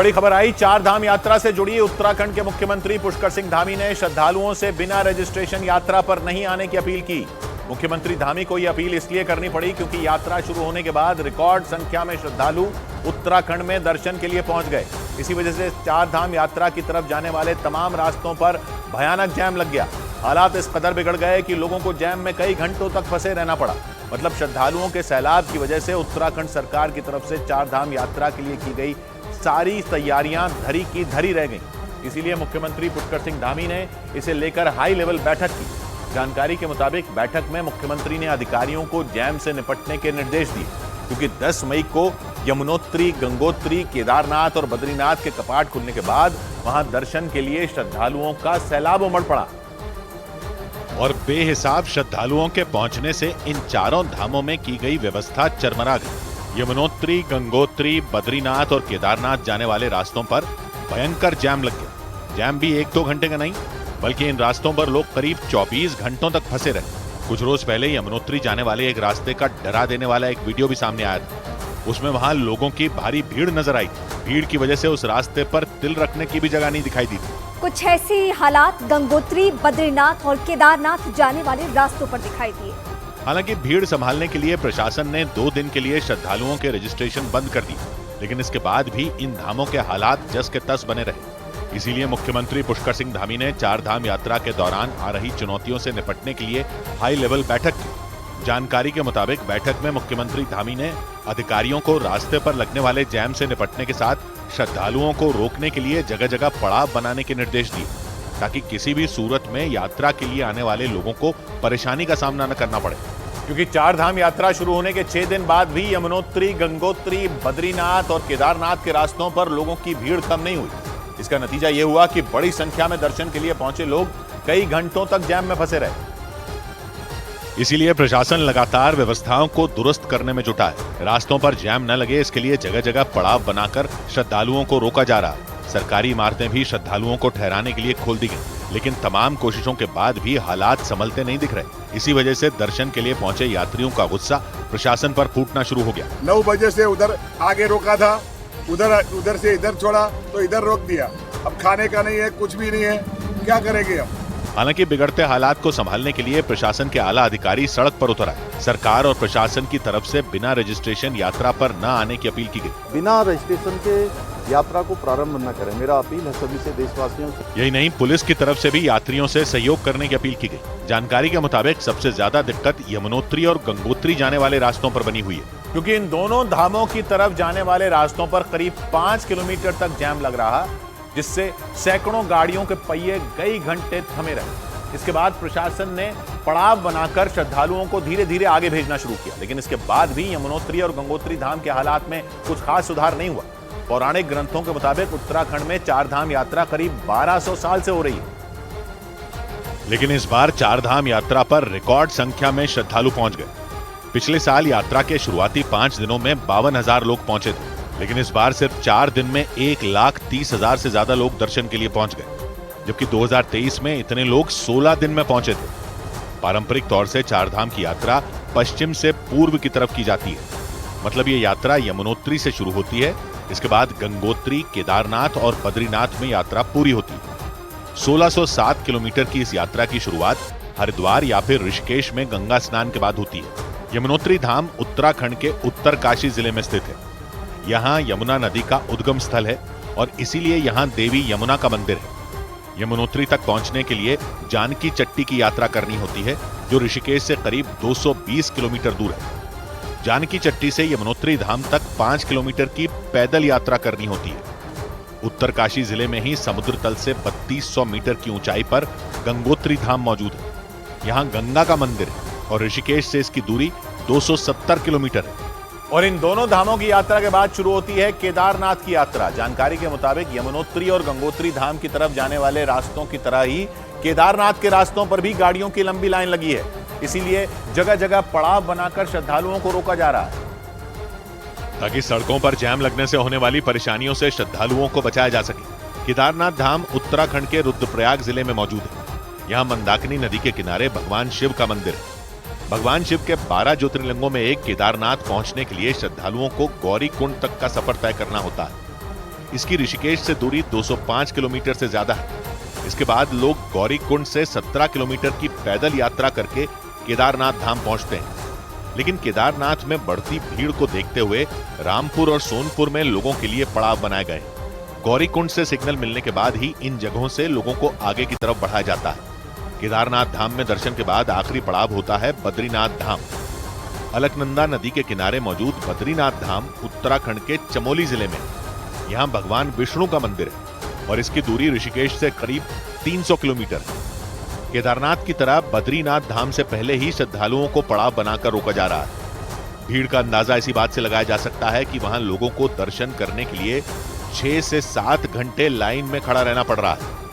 बड़ी खबर आई। चार धाम यात्रा से जुड़ी उत्तराखंड के मुख्यमंत्री पुष्कर सिंह धामी ने श्रद्धालुओं से बिना रजिस्ट्रेशन यात्रा पर नहीं आने की अपील की। मुख्यमंत्री धामी को यह अपील इसलिए करनी पड़ी क्योंकि यात्रा शुरू होने के बाद रिकॉर्ड संख्या में श्रद्धालु उत्तराखंड में दर्शन के लिए पहुंच गए। इसी वजह से चार धाम यात्रा की तरफ जाने वाले तमाम रास्तों पर भयानक जैम लग गया। हालात इस कदर बिगड़ गए कि लोगों को जैम में कई घंटों तक फंसे रहना पड़ा। मतलब श्रद्धालुओं के सैलाब की वजह से उत्तराखंड सरकार की तरफ से चार धाम यात्रा के लिए की गई सारी तैयारियां धरी की धरी रह गईं। इसीलिए मुख्यमंत्री पुष्कर सिंह धामी ने इसे लेकर हाई लेवल बैठक की। जानकारी के मुताबिक बैठक में मुख्यमंत्री ने अधिकारियों को जैम से निपटने के निर्देश दिए, क्योंकि 10 मई को यमुनोत्री, गंगोत्री, केदारनाथ और बद्रीनाथ के कपाट खुलने के बाद वहां दर्शन के लिए श्रद्धालुओं का सैलाब उमड़ पड़ा और बेहिसाब श्रद्धालुओं के पहुंचने से इन चारों धामों में की गई व्यवस्था चरमरा गई। यमुनोत्री, गंगोत्री, बद्रीनाथ और केदारनाथ जाने वाले रास्तों पर भयंकर जैम लग गया। जैम भी 1-2 घंटे का नहीं, बल्कि इन रास्तों पर लोग करीब 24 घंटों तक फंसे रहे। कुछ रोज पहले यमुनोत्री जाने वाले एक रास्ते का डरा देने वाला एक वीडियो भी सामने आया था। उसमें वहां लोगों की भारी भीड़ नजर आई। भीड़ की वजह से उस रास्ते पर तिल रखने की भी जगह नहीं दिखाई दी थी। कुछ ऐसी हालात गंगोत्री, बद्रीनाथ और केदारनाथ जाने वाले रास्तों पर दिखाई दिए। हालांकि भीड़ संभालने के लिए प्रशासन ने 2 दिन के लिए श्रद्धालुओं के रजिस्ट्रेशन बंद कर दी, लेकिन इसके बाद भी इन धामों के हालात जस के तस बने रहे। इसीलिए मुख्यमंत्री पुष्कर सिंह धामी ने चार धाम यात्रा के दौरान आ रही चुनौतियों से निपटने के लिए हाई लेवल बैठक की। जानकारी के मुताबिक बैठक में मुख्यमंत्री धामी ने अधिकारियों को रास्ते पर लगने वाले जैम से निपटने के साथ श्रद्धालुओं को रोकने के लिए जगह जगह पड़ाव बनाने के निर्देश दिए, ताकि किसी भी सूरत में यात्रा के लिए आने वाले लोगों को परेशानी का सामना न करना पड़े। क्योंकि चार धाम यात्रा शुरू होने के 6 दिन बाद भी यमुनोत्री, गंगोत्री, बद्रीनाथ और केदारनाथ के रास्तों पर लोगों की भीड़ कम नहीं हुई। इसका नतीजा यह हुआ कि बड़ी संख्या में दर्शन के लिए पहुंचे लोग कई घंटों तक जैम में फंसे रहे। इसीलिए प्रशासन लगातार व्यवस्थाओं को दुरुस्त करने में जुटा है। रास्तों पर जैम न लगे, इसके लिए जगह जगह पड़ाव बनाकर श्रद्धालुओं को रोका जा रहा है। सरकारी इमारतें भी श्रद्धालुओं को ठहराने के लिए खोल दी गई, लेकिन तमाम कोशिशों के बाद भी हालात संभलते नहीं दिख रहे। इसी वजह से दर्शन के लिए पहुंचे यात्रियों का गुस्सा प्रशासन पर फूटना शुरू हो गया। 9 बजे से उधर आगे रोका था, उधर से इधर छोड़ा तो इधर रोक दिया। अब खाने का नहीं है, कुछ भी नहीं है, क्या करेंगे हम। हालांकि बिगड़ते हालात को संभालने के लिए प्रशासन के आला अधिकारी सड़क पर उतर आए। सरकार और प्रशासन की तरफ से बिना रजिस्ट्रेशन यात्रा पर न आने की अपील की गई। बिना रजिस्ट्रेशन के यात्रा को प्रारंभ न करें, मेरा अपील है सभी से, देशवासियों से। यही नहीं, पुलिस की तरफ से भी यात्रियों से सहयोग करने की अपील की गई। जानकारी के मुताबिक सबसे ज्यादा दिक्कत यमुनोत्री और गंगोत्री जाने वाले रास्तों पर बनी हुई है, क्योंकि इन दोनों धामों की तरफ जाने वाले रास्तों पर करीब 5 किलोमीटर तक जैम लग रहा, जिससे सैकड़ों गाड़ियों के पहिए कई घंटे थमे रहे। इसके बाद प्रशासन ने पड़ाव बनाकर श्रद्धालुओं को धीरे धीरे आगे भेजना शुरू किया, लेकिन इसके बाद भी यमुनोत्री और गंगोत्री धाम के हालात में कुछ खास सुधार नहीं हुआ। पौराणिक ग्रंथों के मुताबिक उत्तराखंड में चार धाम यात्रा करीब 1200 साल से हो रही है, लेकिन इस बार चार धाम यात्रा पर रिकॉर्ड संख्या में श्रद्धालु पहुंच गए। पिछले साल यात्रा के शुरुआती 5 दिनों में 52,000 लोग पहुंचे थे, लेकिन इस बार सिर्फ 4 दिन में 1,30,000 से ज्यादा लोग दर्शन के लिए पहुंच गए, जबकि 2023 में इतने लोग 16 दिन में पहुंचे थे। पारंपरिक तौर से चार धाम की यात्रा पश्चिम से पूर्व की तरफ की जाती है। मतलब ये यात्रा यमुनोत्री से शुरू होती है, इसके बाद गंगोत्री, केदारनाथ और बद्रीनाथ में यात्रा पूरी होती है। 1607 किलोमीटर की इस यात्रा की शुरुआत हरिद्वार या फिर ऋषिकेश में गंगा स्नान के बाद होती है। यमुनोत्री धाम उत्तराखंड के उत्तरकाशी जिले में स्थित है। यहाँ यमुना नदी का उद्गम स्थल है और इसीलिए यहाँ देवी यमुना का मंदिर है। यमुनोत्री तक पहुंचने के लिए जानकी चट्टी की यात्रा करनी होती है, जो ऋषिकेश से करीब 220 किलोमीटर दूर है। जानकी चट्टी से यमुनोत्री धाम तक 5 किलोमीटर की पैदल यात्रा करनी होती है। उत्तरकाशी जिले में ही समुद्र तल से 3200 मीटर की ऊंचाई पर गंगोत्री धाम मौजूद है। यहाँ गंगा का मंदिर है और ऋषिकेश से इसकी दूरी 270 किलोमीटर है। और इन दोनों धामों की यात्रा के बाद शुरू होती है केदारनाथ की यात्रा। जानकारी के मुताबिक यमुनोत्री और गंगोत्री धाम की तरफ जाने वाले रास्तों की तरह ही केदारनाथ के रास्तों पर भी गाड़ियों की लंबी लाइन लगी है। इसीलिए जगह जगह पड़ाव बनाकर श्रद्धालुओं को रोका जा रहा है, ताकि सड़कों पर जैम लगने से होने वाली परेशानियों से श्रद्धालुओं को बचाया जा सके। केदारनाथ धाम उत्तराखंड के रुद्रप्रयाग जिले में मौजूद है। यहाँ मंदाकिनी नदी के किनारे भगवान शिव का मंदिर है। भगवान शिव के 12 ज्योतिर्लिंगों में एक केदारनाथ पहुंचने के लिए श्रद्धालुओं को गौरी कुंड तक का सफर तय करना होता है। इसकी ऋषिकेश से दूरी 205 किलोमीटर से ज्यादा है। इसके बाद लोग गौरीकुंड से 17 किलोमीटर की पैदल यात्रा करके केदारनाथ धाम पहुंचते हैं। लेकिन केदारनाथ में बढ़ती भीड़ को देखते हुए रामपुर और सोनपुर में लोगों के लिए पड़ाव बनाए गए। गौरीकुंड से सिग्नल मिलने के बाद ही इन जगहों से लोगों को आगे की तरफ बढ़ाया जाता है। केदारनाथ धाम में दर्शन के बाद आखिरी पड़ाव होता है बद्रीनाथ धाम। अलकनंदा नदी के किनारे मौजूद बद्रीनाथ धाम उत्तराखंड के चमोली जिले में। यहाँ भगवान विष्णु का मंदिर है और इसकी दूरी ऋषिकेश से करीब 300 किलोमीटर है। केदारनाथ की तरह बद्रीनाथ धाम से पहले ही श्रद्धालुओं को पड़ाव बनाकर रोका जा रहा है। भीड़ का अंदाजा इसी बात से लगाया जा सकता है कि वहां लोगों को दर्शन करने के लिए 6 से 7 घंटे लाइन में खड़ा रहना पड़ रहा है।